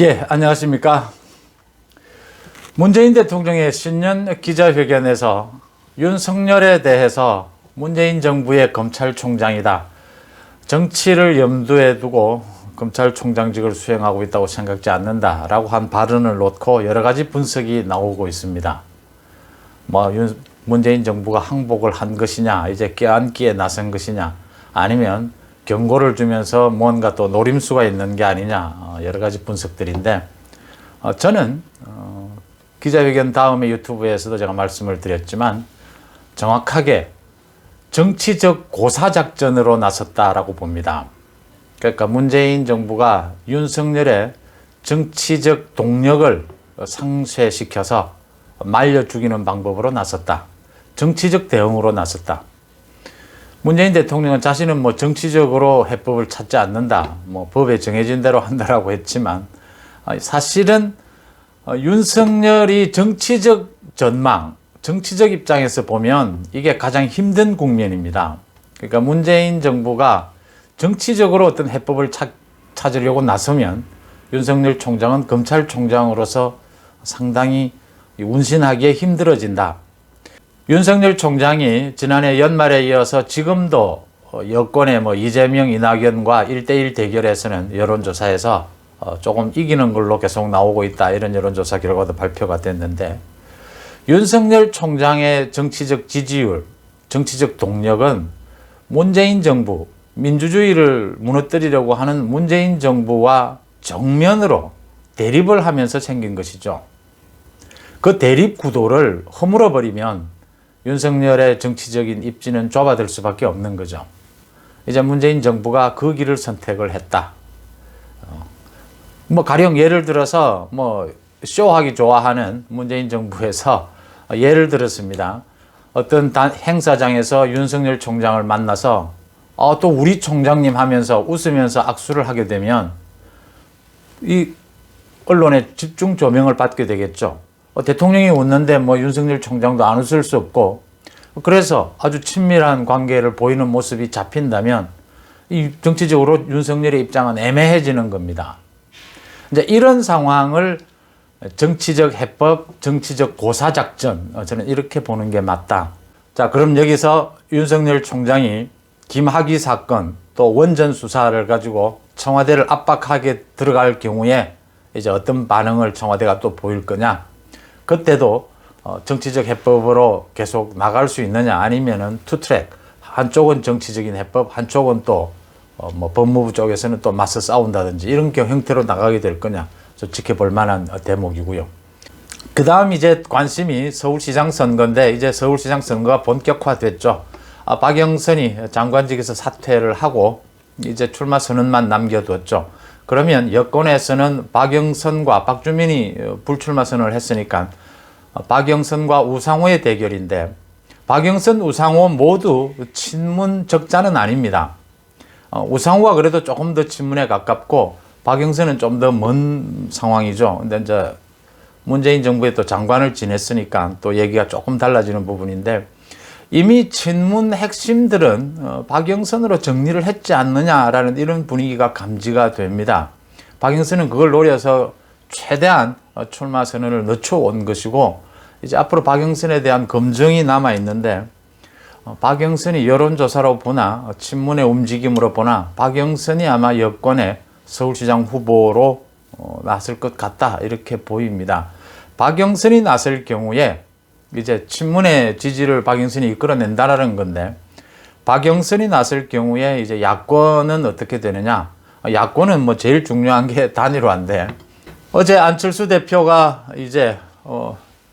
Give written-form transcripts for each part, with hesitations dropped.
예, 안녕하십니까. 문재인 대통령의 신년 기자회견에서 윤석열에 대해서 문재인 정부의 검찰총장이다, 정치를 염두에 두고 검찰총장직을 수행하고 있다고 생각지 않는다라고 한 발언을 놓고 여러 가지 분석이 나오고 있습니다. 문재인 정부가 항복을 한 것이냐, 이제 껴안기에 나선 것이냐, 아니면 경고를 주면서 뭔가 또 노림수가 있는 게 아니냐, 여러 가지 분석들인데, 저는 기자회견 다음에 유튜브에서도 제가 말씀을 드렸지만 정확하게 정치적 고사작전으로 나섰다라고 봅니다. 그러니까 문재인 정부가 윤석열의 정치적 동력을 상쇄시켜서 말려 죽이는 방법으로 나섰다. 정치적 대응으로 나섰다. 문재인 대통령은 자신은 정치적으로 해법을 찾지 않는다, 법에 정해진 대로 한다라고 했지만, 사실은 윤석열이 정치적 전망, 정치적 입장에서 보면 이게 가장 힘든 국면입니다. 그러니까 문재인 정부가 정치적으로 어떤 해법을 찾으려고 나서면 윤석열 총장은 검찰총장으로서 상당히 운신하기에 힘들어진다. 윤석열 총장이 지난해 연말에 이어서 지금도 여권의 이재명, 이낙연과 1대1 대결에서는 여론조사에서 조금 이기는 걸로 계속 나오고 있다, 이런 여론조사 결과도 발표가 됐는데, 윤석열 총장의 정치적 지지율, 정치적 동력은 문재인 정부, 민주주의를 무너뜨리려고 하는 문재인 정부와 정면으로 대립을 하면서 생긴 것이죠. 그 대립 구도를 허물어 버리면 윤석열의 정치적인 입지는 좁아들 수밖에 없는 거죠. 이제 문재인 정부가 그 길을 선택을 했다. 가령 예를 들어서 쇼하기 좋아하는 문재인 정부에서 예를 들었습니다. 어떤 행사장에서 윤석열 총장을 만나서 또 우리 총장님 하면서 웃으면서 악수를 하게 되면 이 언론의 집중 조명을 받게 되겠죠. 대통령이 웃는데 윤석열 총장도 안 웃을 수 없고, 그래서 아주 친밀한 관계를 보이는 모습이 잡힌다면 이 정치적으로 윤석열의 입장은 애매해지는 겁니다. 이제 이런 상황을 정치적 해법, 정치적 고사작전, 저는 이렇게 보는 게 맞다. 자, 그럼 여기서 윤석열 총장이 김학의 사건 또 원전 수사를 가지고 청와대를 압박하게 들어갈 경우에 이제 어떤 반응을 청와대가 또 보일 거냐? 그때도 정치적 해법으로 계속 나갈 수 있느냐, 아니면은 투트랙, 한쪽은 정치적인 해법, 한쪽은 또 법무부 쪽에서는 또 맞서 싸운다든지 이런 형태로 나가게 될 거냐, 지켜볼 만한 대목이고요. 그 다음 이제 관심이 서울시장 선거인데, 이제 서울시장 선거가 본격화됐죠. 박영선이 장관직에서 사퇴를 하고 이제 출마 선언만 남겨뒀죠. 그러면 여권에서는 박영선과 박주민이 불출마 선언을 했으니까 박영선과 우상호의 대결인데, 박영선, 우상호 모두 친문 적자는 아닙니다. 우상호가 그래도 조금 더 친문에 가깝고 박영선은 좀 더 먼 상황이죠. 근데 이제 문재인 정부에 또 장관을 지냈으니까 또 얘기가 조금 달라지는 부분인데, 이미 친문 핵심들은 박영선으로 정리를 했지 않느냐라는 이런 분위기가 감지가 됩니다. 박영선은 그걸 노려서 최대한 출마 선언을 늦춰온 것이고, 이제 앞으로 박영선에 대한 검증이 남아있는데, 박영선이 여론조사로 보나 친문의 움직임으로 보나 박영선이 아마 여권의 서울시장 후보로 나설 것 같다, 이렇게 보입니다. 박영선이 나설 경우에 이제 친문의 지지를 박영선이 이끌어낸다라는 건데, 박영선이 나설 경우에 이제 야권은 어떻게 되느냐? 야권은 제일 중요한 게 단일화인데, 어제 안철수 대표가 이제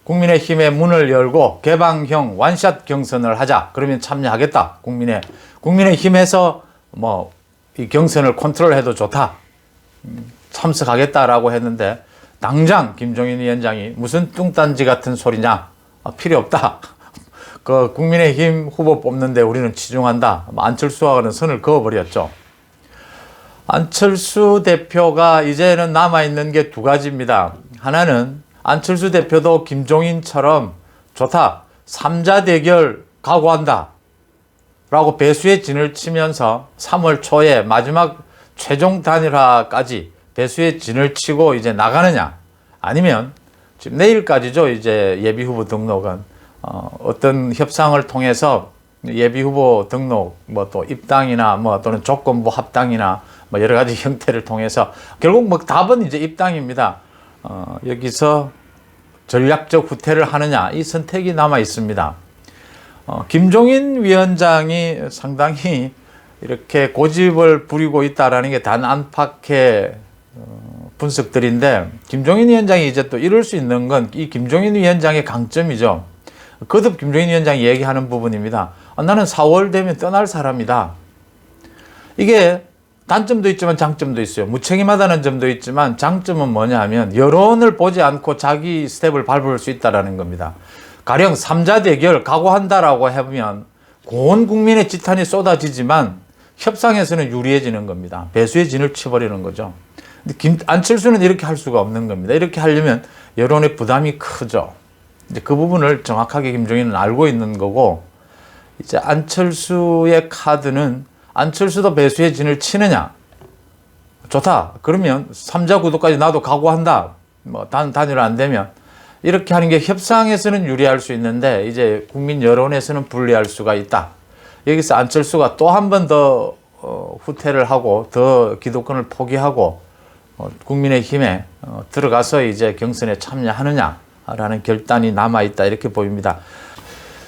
국민의힘의 문을 열고 개방형 원샷 경선을 하자, 그러면 참여하겠다. 국민의힘에서 이 경선을 컨트롤해도 좋다, 참석하겠다라고 했는데, 당장 김종인 위원장이 무슨 뚱딴지 같은 소리냐, 필요 없다. 국민의힘 후보 뽑는데 우리는 치중한다. 안철수와는 선을 그어버렸죠. 안철수 대표가 이제는 남아있는 게 두 가지입니다. 하나는 안철수 대표도 김종인처럼 좋다, 3자 대결 각오한다 라고 배수의 진을 치면서 3월 초에 마지막 최종 단일화까지 배수의 진을 치고 이제 나가느냐, 아니면 지금 내일까지죠. 이제 예비 후보 등록은 어떤 협상을 통해서 예비 후보 등록, 뭐 또 입당이나 뭐 또는 조건부 합당이나 뭐 여러 가지 형태를 통해서 결국 뭐 답은 이제 입당입니다. 여기서 전략적 후퇴를 하느냐, 이 선택이 남아 있습니다. 김종인 위원장이 상당히 이렇게 고집을 부리고 있다라는 게 단 안팎의 분석들인데, 김종인 위원장이 이제 또 이럴 수 있는 건 이 김종인 위원장의 강점이죠. 거듭 김종인 위원장이 얘기하는 부분입니다. 나는 4월 되면 떠날 사람이다. 이게 단점도 있지만 장점도 있어요. 무책임하다는 점도 있지만 장점은 뭐냐 하면 여론을 보지 않고 자기 스텝을 밟을 수 있다는 겁니다. 가령 3자 대결 각오한다라고 해보면 온 국민의 지탄이 쏟아지지만 협상에서는 유리해지는 겁니다. 배수의 진을 치버리는 거죠. 근데 안철수는 이렇게 할 수가 없는 겁니다. 이렇게 하려면 여론의 부담이 크죠. 이제 그 부분을 정확하게 김종인은 알고 있는 거고, 이제 안철수의 카드는 안철수도 배수의 진을 치느냐. 좋다. 그러면 3자 구도까지 나도 각오한다. 뭐 단일 안 되면 이렇게 하는 게 협상에서는 유리할 수 있는데 이제 국민 여론에서는 불리할 수가 있다. 여기서 안철수가 또 한 번 더 후퇴를 하고 더 기득권을 포기하고 국민의힘에 들어가서 이제 경선에 참여하느냐라는 결단이 남아 있다, 이렇게 보입니다.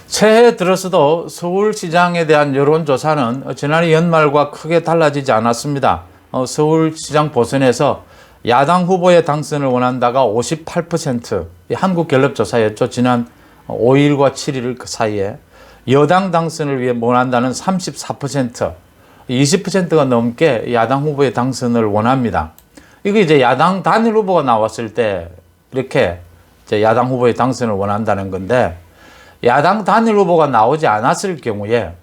새해 들어서도 서울시장에 대한 여론조사는 지난해 연말과 크게 달라지지 않았습니다. 서울시장 보선에서 야당 후보의 당선을 원한다가 58%, 한국갤럽조사였죠. 지난 5일과 7일 그 사이에. 여당 당선을 위해 원한다는 34%, 20%가 넘게 야당 후보의 당선을 원합니다. 이거 이제 야당 단일 후보가 나왔을 때 이렇게 이제 야당 후보의 당선을 원한다는 건데, 야당 단일 후보가 나오지 않았을 경우에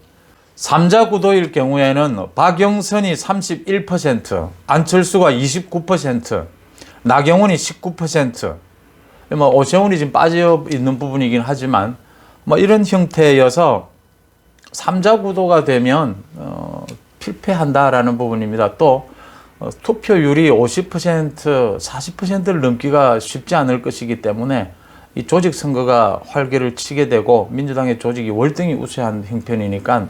3자 구도일 경우에는 박영선이 31%, 안철수가 29%, 나경원이 19%, 뭐 오세훈이 지금 빠져 있는 부분이긴 하지만 뭐 이런 형태여서 3자 구도가 되면 필패한다라는 부분입니다. 또 투표율이 50%, 40%를 넘기가 쉽지 않을 것이기 때문에 이 조직 선거가 활개를 치게 되고 민주당의 조직이 월등히 우세한 형편이니까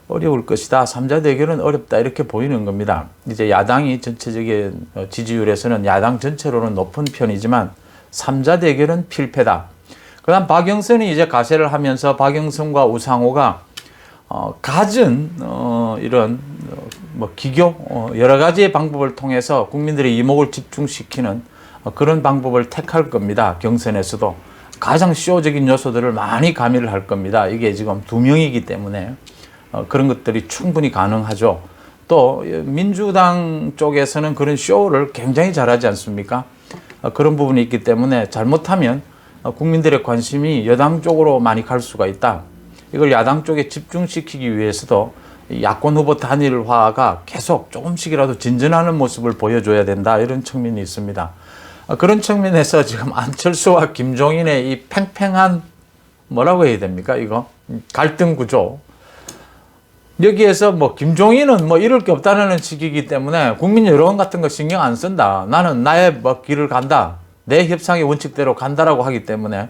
어려울 것이다. 3자 대결은 어렵다, 이렇게 보이는 겁니다. 이제 야당이 전체적인 지지율에서는 야당 전체로는 높은 편이지만 3자 대결은 필패다. 그다음 박영선이 이제 가세를 하면서 박영선과 우상호가 갖은 이런 뭐 기교 여러 가지의 방법을 통해서 국민들의 이목을 집중시키는 그런 방법을 택할 겁니다. 경선에서도 가장 쇼적인 요소들을 많이 가미를 할 겁니다. 이게 지금 2명이기 때문에 그런 것들이 충분히 가능하죠. 또 민주당 쪽에서는 그런 쇼를 굉장히 잘하지 않습니까? 그런 부분이 있기 때문에 잘못하면 국민들의 관심이 여당 쪽으로 많이 갈 수가 있다. 이걸 야당 쪽에 집중시키기 위해서도 야권 후보 단일화가 계속 조금씩이라도 진전하는 모습을 보여줘야 된다, 이런 측면이 있습니다. 그런 측면에서 지금 안철수와 김종인의 이 팽팽한, 뭐라고 해야 됩니까? 이거 갈등 구조. 여기에서 뭐 김종인은 뭐 이럴 게 없다는 식이기 때문에 국민 여론 같은 거 신경 안 쓴다. 나는 나의 뭐 길을 간다. 내 협상의 원칙대로 간다라고 하기 때문에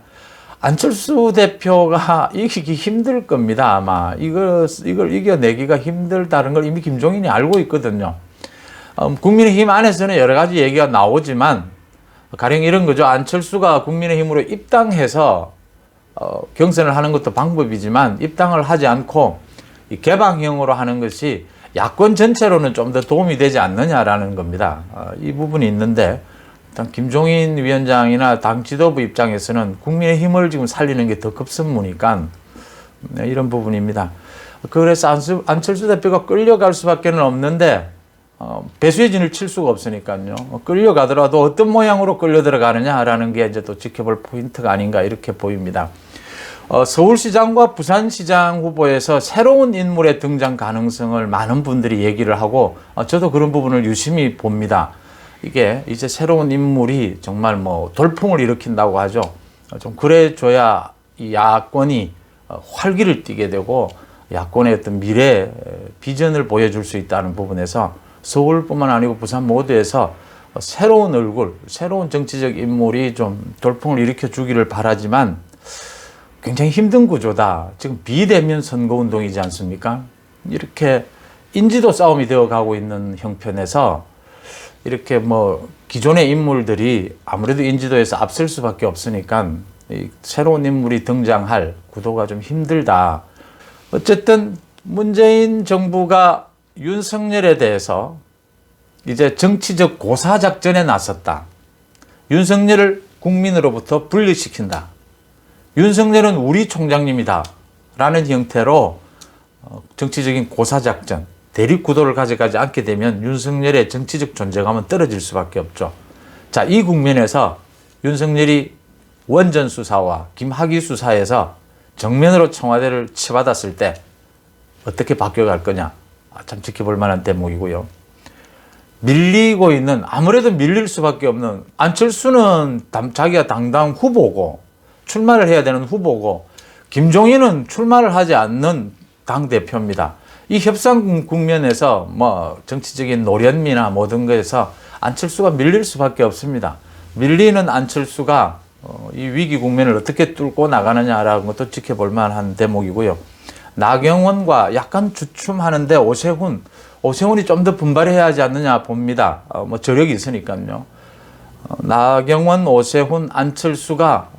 안철수 대표가 이기기 힘들 겁니다. 아마 이걸 이겨내기가 힘들다는 걸 이미 김종인이 알고 있거든요. 국민의힘 안에서는 여러 가지 얘기가 나오지만 가령 이런 거죠. 안철수가 국민의힘으로 입당해서 경선을 하는 것도 방법이지만 입당을 하지 않고 이 개방형으로 하는 것이 야권 전체로는 좀 더 도움이 되지 않느냐라는 겁니다. 이 부분이 있는데 일단 김종인 위원장이나 당 지도부 입장에서는 국민의힘을 지금 살리는 게 더 급선무니까 이런 부분입니다. 그래서 안철수 대표가 끌려갈 수밖에 없는데 배수의 진을 칠 수가 없으니까요. 끌려가더라도 어떤 모양으로 끌려 들어가느냐라는 게 이제 또 지켜볼 포인트가 아닌가, 이렇게 보입니다. 서울시장과 부산시장 후보에서 새로운 인물의 등장 가능성을 많은 분들이 얘기를 하고 저도 그런 부분을 유심히 봅니다. 이게 이제 새로운 인물이 정말 뭐 돌풍을 일으킨다고 하죠. 좀 그래줘야 이 야권이 활기를 띠게 되고 야권의 어떤 미래 비전을 보여줄 수 있다는 부분에서 서울뿐만 아니고 부산 모두에서 새로운 얼굴, 새로운 정치적 인물이 좀 돌풍을 일으켜 주기를 바라지만 굉장히 힘든 구조다. 지금 비대면 선거운동이지 않습니까? 이렇게 인지도 싸움이 되어 가고 있는 형편에서 이렇게 뭐 기존의 인물들이 아무래도 인지도에서 앞설 수밖에 없으니까 이 새로운 인물이 등장할 구도가 좀 힘들다. 어쨌든 문재인 정부가 윤석열에 대해서 이제 정치적 고사작전에 나섰다. 윤석열을 국민으로부터 분리시킨다. 윤석열은 우리 총장님이다. 라는 형태로 정치적인 고사작전, 대립구도를 가져가지 않게 되면 윤석열의 정치적 존재감은 떨어질 수밖에 없죠. 자, 이 국면에서 윤석열이 원전 수사와 김학의 수사에서 정면으로 청와대를 치받았을 때 어떻게 바뀌어갈 거냐. 참 지켜볼 만한 대목이고요. 밀리고 있는, 아무래도 밀릴 수밖에 없는, 안철수는 자기가 당당 후보고 출마를 해야 되는 후보고 김종인은 출마를 하지 않는 당대표입니다. 이 협상 국면에서 뭐 정치적인 노련미나 모든 것에서 안철수가 밀릴 수밖에 없습니다. 밀리는 안철수가 이 위기 국면을 어떻게 뚫고 나가느냐라는 것도 지켜볼 만한 대목이고요. 나경원과 약간 주춤하는데 오세훈이 좀 더 분발해야 하지 않느냐 봅니다. 뭐 저력이 있으니까요. 나경원, 오세훈, 안철수가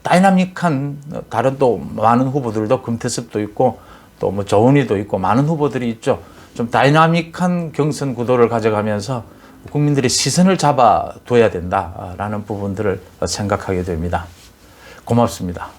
다이나믹한 다른 또 많은 후보들도 금태섭도 있고 또 뭐 조은희도 있고 많은 후보들이 있죠. 좀 다이나믹한 경선 구도를 가져가면서 국민들의 시선을 잡아둬야 된다라는 부분들을 생각하게 됩니다. 고맙습니다.